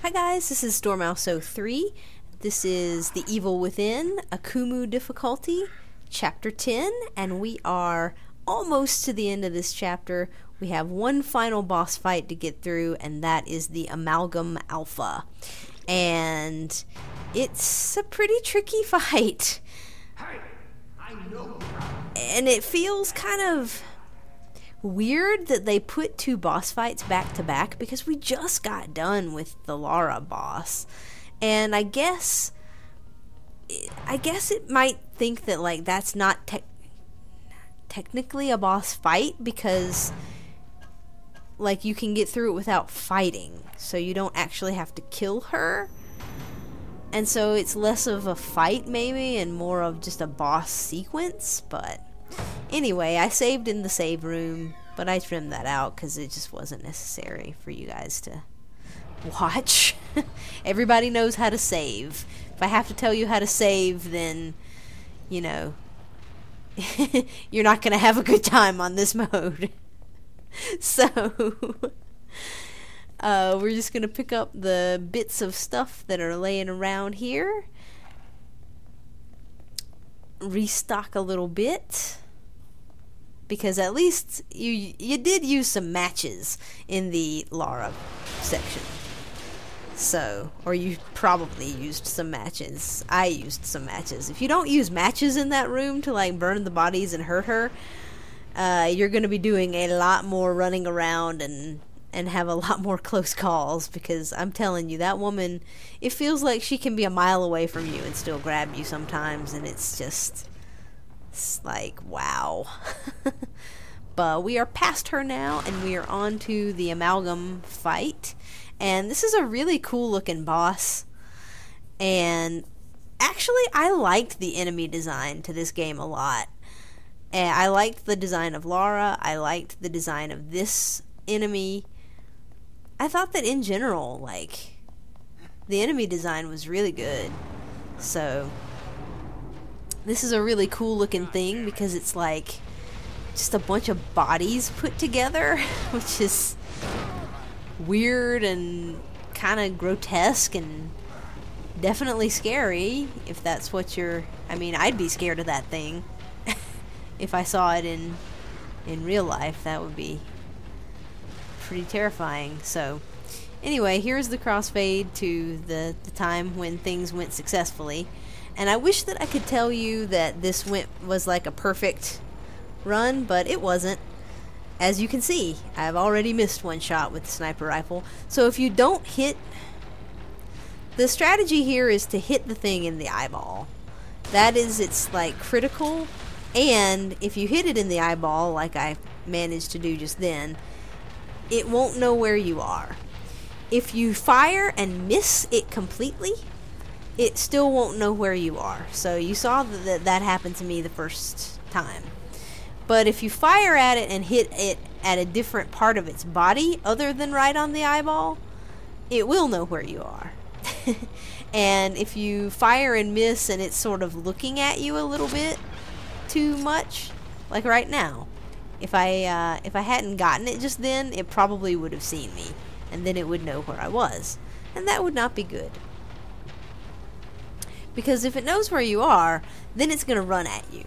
Hi guys, this is Dormouse03. This is The Evil Within, AKUMU difficulty, Chapter 10, and we are almost to the end of this chapter. We have one final boss fight to get through, and that is the Amalgam Alpha. And it's a pretty tricky fight. And it feels kind of weird that they put two boss fights back to back because we just got done with the Lara boss. And I guess it might think that like that's not technically a boss fight because like you can get through it without fighting, so you don't actually have to kill her. And so it's less of a fight maybe and more of just a boss sequence. But anyway, I saved in the save room, but I trimmed that out because it just wasn't necessary for you guys to watch. Everybody knows how to save. If I have to tell you how to save, then, you know, you're not going to have a good time on this mode. So, we're just going to pick up the bits of stuff that are laying around here. Restock a little bit. Because at least you did use some matches in the Lara section. So, or you probably used some matches. I used some matches. If you don't use matches in that room to like burn the bodies and hurt her, you're going to be doing a lot more running around and have a lot more close calls, because I'm telling you, that woman, it feels like she can be a mile away from you and still grab you sometimes, and it's just... it's like, wow. But we are past her now, and we are on to the Amalgam fight. And this is a really cool looking boss. And actually, I liked the enemy design to this game a lot. And I liked the design of Lara. I liked the design of this enemy. I thought that in general, like, the enemy design was really good. So... this is a really cool looking thing because it's like just a bunch of bodies put together, which is weird and kind of grotesque and definitely scary if that's what you're... I mean, I'd be scared of that thing. If I saw it in real life, that would be pretty terrifying. So anyway, here's the crossfade to the time when things went successfully. And I wish that I could tell you that this was like a perfect run, but it wasn't. As you can see, I've already missed one shot with the sniper rifle. So if you don't hit... the strategy here is to hit the thing in the eyeball. That is, it's like critical. And if you hit it in the eyeball, like I managed to do just then, it won't know where you are. If you fire and miss it completely, it still won't know where you are. So you saw that happened to me the first time. But if you fire at it and hit it at a different part of its body other than right on the eyeball, it will know where you are. And if you fire and miss and it's sort of looking at you a little bit too much, like right now, if I hadn't gotten it just then, it probably would have seen me, and then it would know where I was, and that would not be good. Because if it knows where you are, then it's going to run at you.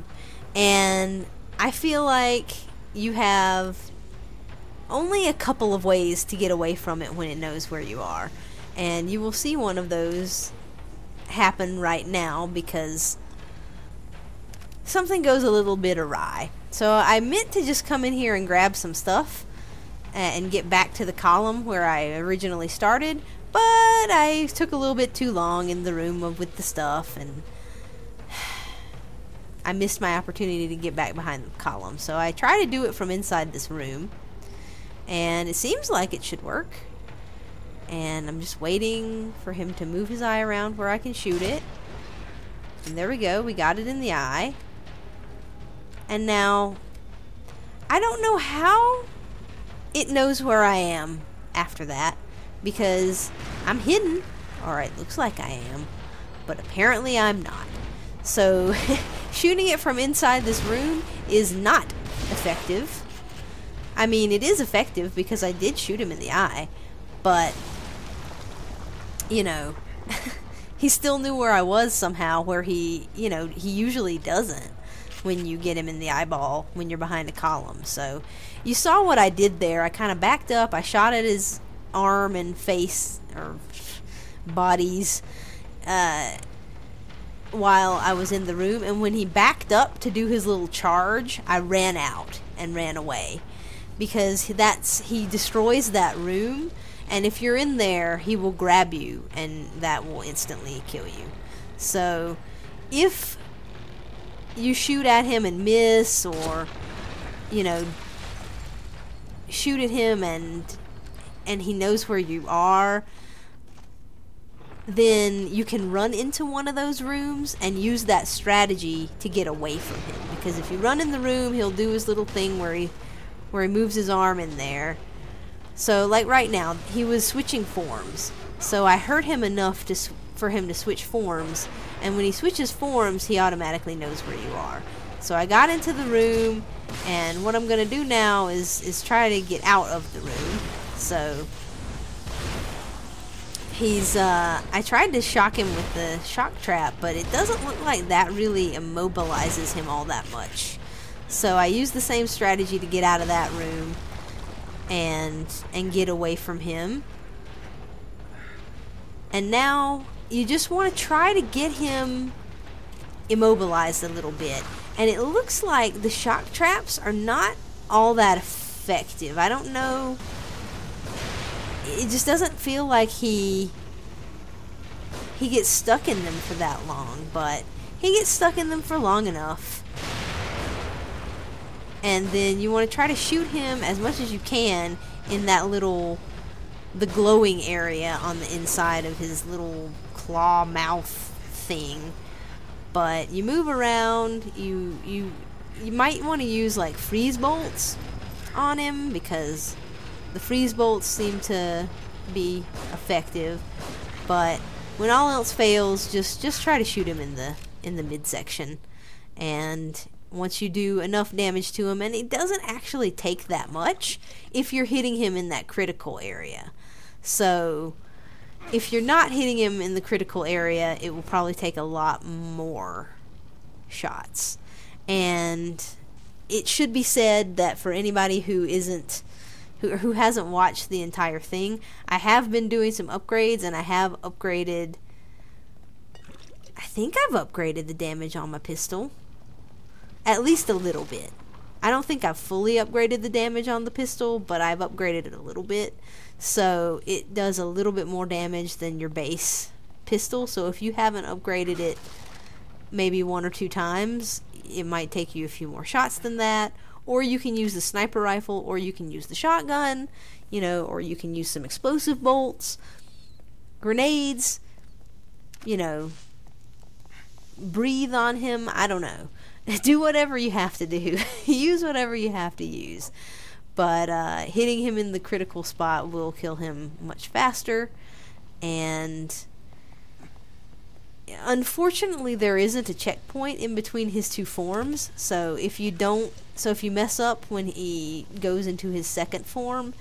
And I feel like you have only a couple of ways to get away from it when it knows where you are. And you will see one of those happen right now because something goes a little bit awry. So I meant to just come in here and grab some stuff and get back to the column where I originally started. But I took a little bit too long in the room with the stuff, and I missed my opportunity to get back behind the column. So I try to do it from inside this room, and it seems like it should work. And I'm just waiting for him to move his eye around where I can shoot it. And there we go, we got it in the eye. And now, I don't know how it knows where I am after that, because I'm hidden, or it looks like I am, but apparently I'm not. So shooting it from inside this room is not effective. I mean, it is effective because I did shoot him in the eye, but you know, he still knew where I was somehow, where he, you know, he usually doesn't when you get him in the eyeball when you're behind a column. So you saw what I did there. I kind of backed up. I shot at his arm and face, or bodies, while I was in the room. And when he backed up to do his little charge, I ran out and ran away. Because he destroys that room. And if you're in there, he will grab you, and that will instantly kill you. So, if you shoot at him and miss, or, you know, shoot at him and he knows where you are, then you can run into one of those rooms and use that strategy to get away from him. Because if you run in the room, he'll do his little thing where he moves his arm in there. So, like right now, he was switching forms. So I hurt him enough for him to switch forms. And when he switches forms, he automatically knows where you are. So I got into the room, and what I'm going to do now is try to get out of the room. So I tried to shock him with the shock trap, but it doesn't look like that really immobilizes him all that much. So I used the same strategy to get out of that room and get away from him. And now you just want to try to get him immobilized a little bit. And it looks like the shock traps are not all that effective. I don't know. It just doesn't feel like he gets stuck in them for that long, but he gets stuck in them for long enough. And then you want to try to shoot him as much as you can in that the glowing area on the inside of his little claw mouth thing. But you move around, you might want to use like freeze bolts on him, because the freeze bolts seem to be effective. But when all else fails, just try to shoot him in the midsection. And once you do enough damage to him, and it doesn't actually take that much if you're hitting him in that critical area. So if you're not hitting him in the critical area, it will probably take a lot more shots. And it should be said that for anybody who hasn't watched the entire thing, I have been doing some upgrades, and I have upgraded, I think I've upgraded the damage on my pistol. At least a little bit. I don't think I've fully upgraded the damage on the pistol, but I've upgraded it a little bit. So it does a little bit more damage than your base pistol. So if you haven't upgraded it maybe 1 or 2 times, it might take you a few more shots than that. Or you can use the sniper rifle, or you can use the shotgun, you know, or you can use some explosive bolts, grenades, you know, breathe on him, I don't know. Do whatever you have to do. Use whatever you have to use. But hitting him in the critical spot will kill him much faster. And unfortunately, there isn't a checkpoint in between his 2 forms. So if you mess up when he goes into his second form,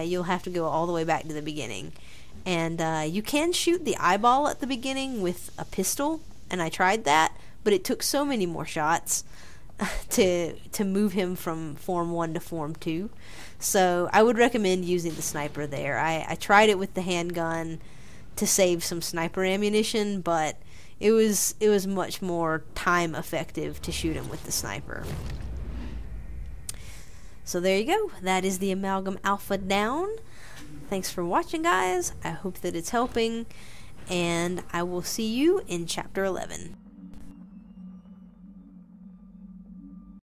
you'll have to go all the way back to the beginning. And you can shoot the eyeball at the beginning with a pistol, and I tried that. But it took so many more shots to move him from Form 1 to Form 2. So I would recommend using the sniper there. I tried it with the handgun to save some sniper ammunition, but it was much more time effective to shoot him with the sniper. So there you go. That is the Amalgam Alpha down. Thanks for watching, guys. I hope that it's helping, and I will see you in Chapter 11.